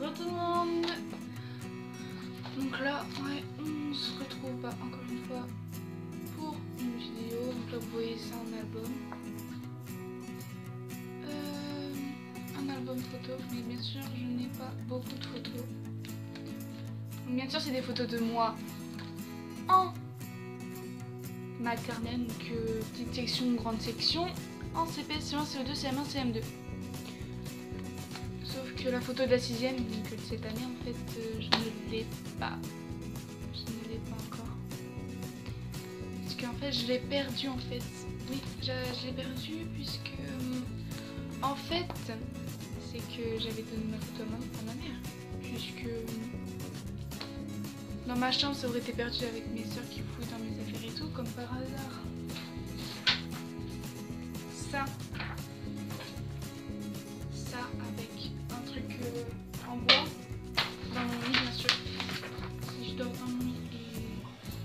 Bonjour tout le monde. Donc là, ouais, on se retrouve encore une fois pour une vidéo. Donc là, vous voyez, c'est un album. Un album photo, mais bien sûr, je n'ai pas beaucoup de photos. Donc, bien sûr, c'est des photos de moi en maternelle, donc petite section, grande section, en CP, CE1, CE2, CM1, CM2. Sauf que la photo de la 6ème, donc de cette année, en fait, je ne l'ai pas. Je ne l'ai pas encore. Parce qu'en fait, je l'ai perdu en fait. Oui, je l'ai perdu puisque... en fait, c'est que j'avais donné ma photo à ma mère. Puisque... dans ma chambre, ça aurait été perdu avec mes soeurs qui fouillent dans mes affaires et tout, comme par hasard. Ça avec un truc en bois dans mon lit, bien sûr. Si je dors dans mon lit et...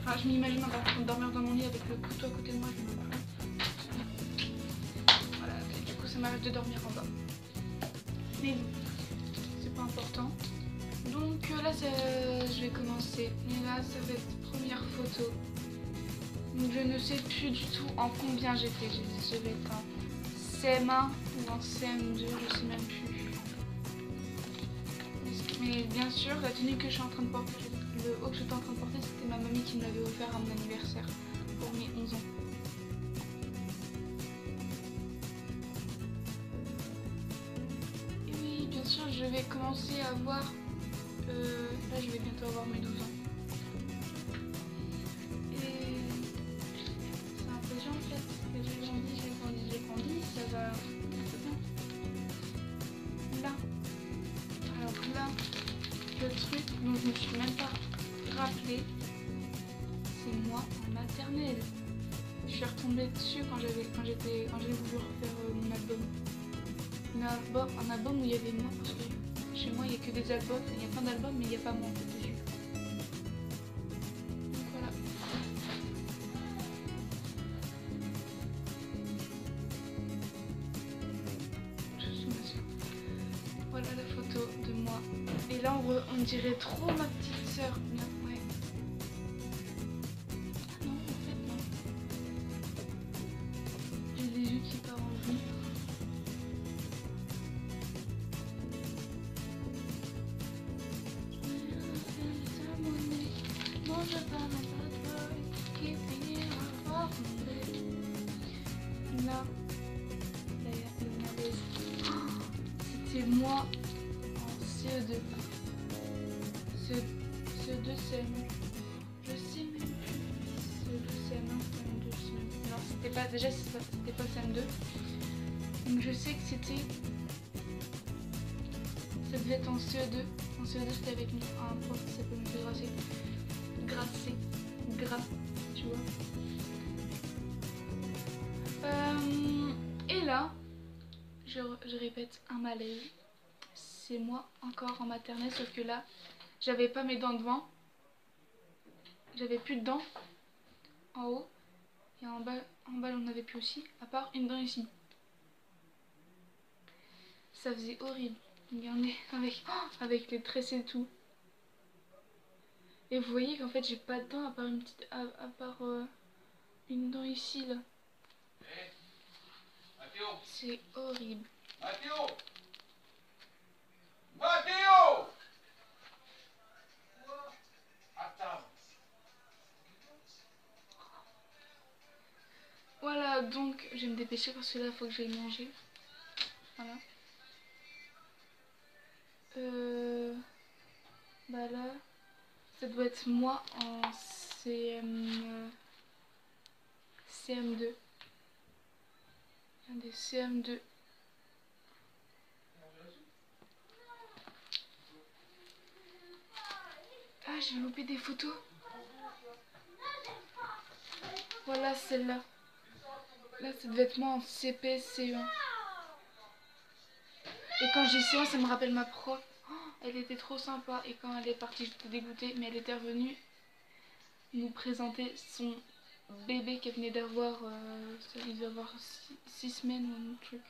enfin, je m'imagine en train de dormir dans mon lit avec le couteau à côté de moi, je me plains. Voilà, et du coup ça m'arrive de dormir en bas. Mais bon, c'est pas important. Donc là, je vais commencer. Et là, ça va être première photo. Donc je ne sais plus du tout en combien j'étais. Je vais être en CM1 ou en CM2, je sais même plus. Mais bien sûr, la tenue que je suis en train de porter, le haut que j'étais en train de porter, c'était ma mamie qui me l'avait offert à mon anniversaire pour mes 11 ans. Et oui, bien sûr, je vais commencer à voir... là, je vais bientôt avoir mes 12 ans. Et c'est un peu en fait, que j'ai grandi, ça va... Là. Alors là, le truc dont je me suis même pas rappelé, c'est moi en maternelle. Je suis retombée dessus quand j'ai voulu refaire mon album. Un album où il y avait moi, parce que chez moi il n'y a que des albums, il y a plein d'albums mais il n'y a pas moi en fait dessus. Donc voilà. Voilà la photo de moi. Et là on dirait trop ma petite sœur. Ouais. Ah non, en fait non. J'ai les yeux qui partent en vue. Là, c'était moi en CE2. CE2, CM1. Je sais même plus. CE2, CM1, CM2, je sais même plus. Non, c'était pas, déjà c'était pas CM2. Donc je sais que c'était... ça devait être en CE2. En CE2, c'était avec un prof qui s'appelle M. Gras, tu vois. Et là, je répète, un malaise. C'est moi encore en maternelle, sauf que là, j'avais pas mes dents devant. J'avais plus de dents en haut. Et en bas j'en avais plus aussi, à part une dent ici. Ça faisait horrible. Regardez, avec les tresses et tout. Et vous voyez qu'en fait, j'ai pas de dents à part une dent ici, là. C'est horrible. Mathéo! Voilà, donc je vais me dépêcher parce que là, il faut que j'aille manger. Voilà. Bah là, ça doit être moi en CM2. Un des CM2. Ah, j'ai loupé des photos. Voilà celle-là. Là, ça devait être moi en CP, CE1. Et quand j'ai CE1, ça me rappelle ma prof. Oh, elle était trop sympa. Et quand elle est partie, j'étais dégoûtée. Mais elle était revenue nous présenter son bébé qu'elle venait d'avoir. Il devait avoir 6 semaines ou un truc.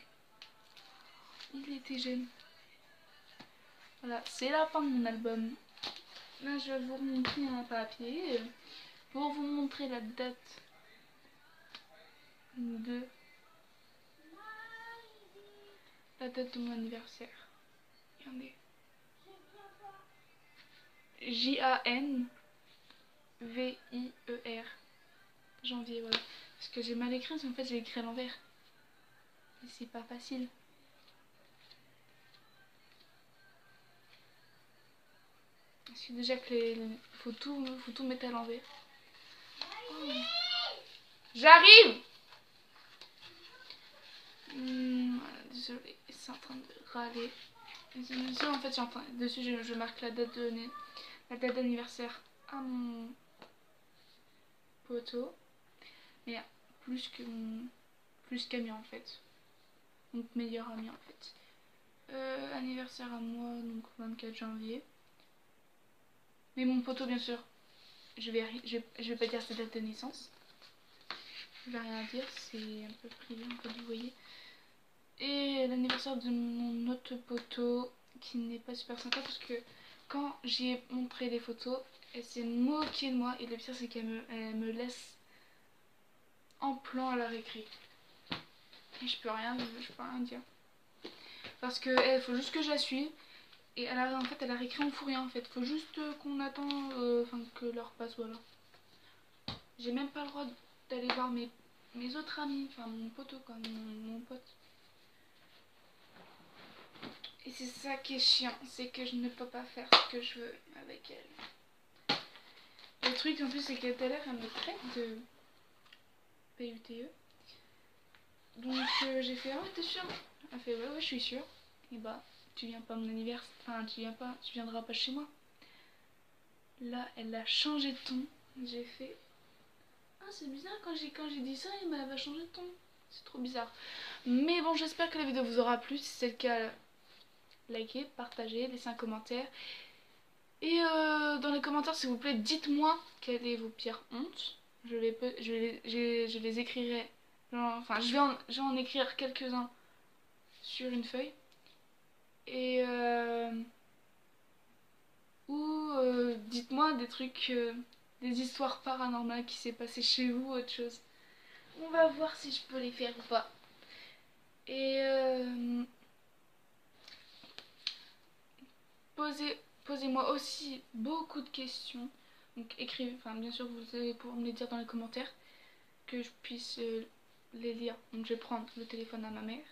Il était jeune. Voilà, c'est la fin de mon album. Là, je vais vous remontrer un papier pour vous montrer la date de mon anniversaire. Regardez. Janvier. Janvier, voilà. Parce que j'ai mal écrit, parce qu'en fait j'ai écrit à l'envers. Et c'est pas facile. Parce que déjà que faut tout mettre à l'envers. Oh. J'arrive. Voilà, désolé, c'est en train de râler. Dessus, en fait, dessus je marque la date d'anniversaire à mon poteau. Mais plus qu'ami en fait. Donc meilleur ami en fait. Anniversaire à moi, donc 24 janvier. Mais mon poteau, bien sûr, je vais pas dire sa date de naissance. Je vais rien dire, c'est un peu privé, un peu, vous voyez. Et l'anniversaire de mon autre poteau, qui n'est pas super sympa parce que quand j'y ai montré les photos, elle s'est moquée de moi. Et le pire, c'est qu'elle me laisse en plan à la récré. Et je peux rien dire. Parce que faut juste que je la suive. Et en fait, elle a récré, on fout rien en fait. Faut juste qu'on attend que l'heure passe, voilà. J'ai même pas le droit d'aller voir mes autres amis, enfin mon poteau quoi, mon pote. Et c'est ça qui est chiant, c'est que je ne peux pas faire ce que je veux avec elle. Le truc en plus, c'est qu'à tout à l'heure, elle me traite de PUTE. Donc j'ai fait, oh t'es sûre? Elle fait, ouais, je suis sûre. Et bah, tu viens pas à mon anniversaire, enfin tu viendras pas chez moi. Là, elle a changé de ton. J'ai fait, ah c'est bizarre, quand j'ai dit ça, elle va changer de ton. C'est trop bizarre. Mais bon, j'espère que la vidéo vous aura plu. Si c'est le cas, likez, partagez, laissez un commentaire. Et dans les commentaires, s'il vous plaît, dites-moi quelle est vos pires hontes. Je les écrirai. Enfin, je vais en écrire quelques-uns sur une feuille. Et dites-moi des trucs, des histoires paranormales qui s'est passé chez vous, autre chose. On va voir si je peux les faire ou pas. Et posez-moi aussi beaucoup de questions. Donc écrivez, enfin bien sûr vous allez pouvoir me les dire dans les commentaires, que je puisse les lire. Donc je vais prendre le téléphone à ma mère,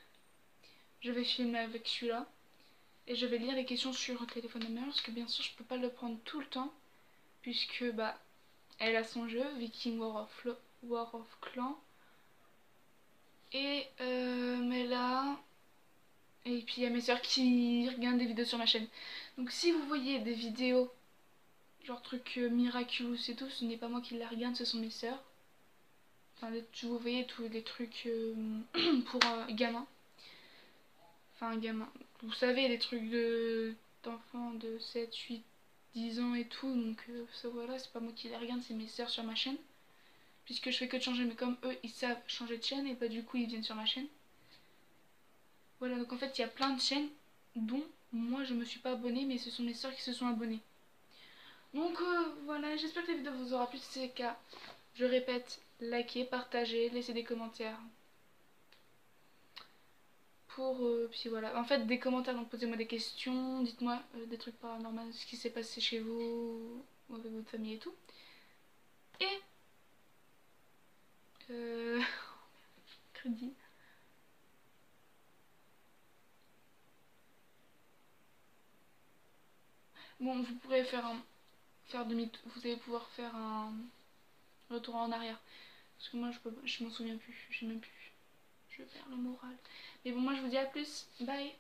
je vais filmer avec celui-là, et je vais lire les questions sur le téléphone à ma mère, parce que bien sûr je peux pas le prendre tout le temps, puisque bah elle a son jeu, Viking War of Clan, et mais là... Et puis il y a mes soeurs qui regardent des vidéos sur ma chaîne. Donc si vous voyez des vidéos, genre trucs miraculous et tout, ce n'est pas moi qui les regarde, ce sont mes soeurs. Enfin, vous voyez tous les trucs pour gamins. Enfin, gamins. Vous savez, les trucs d'enfants de 7, 8, 10 ans et tout. Donc ça voilà, c'est pas moi qui les regarde, c'est mes soeurs sur ma chaîne. Puisque je fais que de changer, mais comme eux, ils savent changer de chaîne et pas du coup, ils viennent sur ma chaîne. Voilà, donc en fait, il y a plein de chaînes dont moi, je me suis pas abonnée, mais ce sont mes soeurs qui se sont abonnées. Donc voilà, j'espère que la vidéo vous aura plu. Si c'est le cas, je répète, likez, partagez, laissez des commentaires. Puis voilà, en fait des commentaires, donc posez-moi des questions, dites-moi des trucs paranormaux, ce qui s'est passé chez vous ou avec votre famille et tout. Et crédit. Bon, vous pourrez vous allez pouvoir faire un retour en arrière. Parce que moi je m'en souviens plus, je sais même plus. Je perds le moral. Mais bon, moi je vous dis à plus, bye.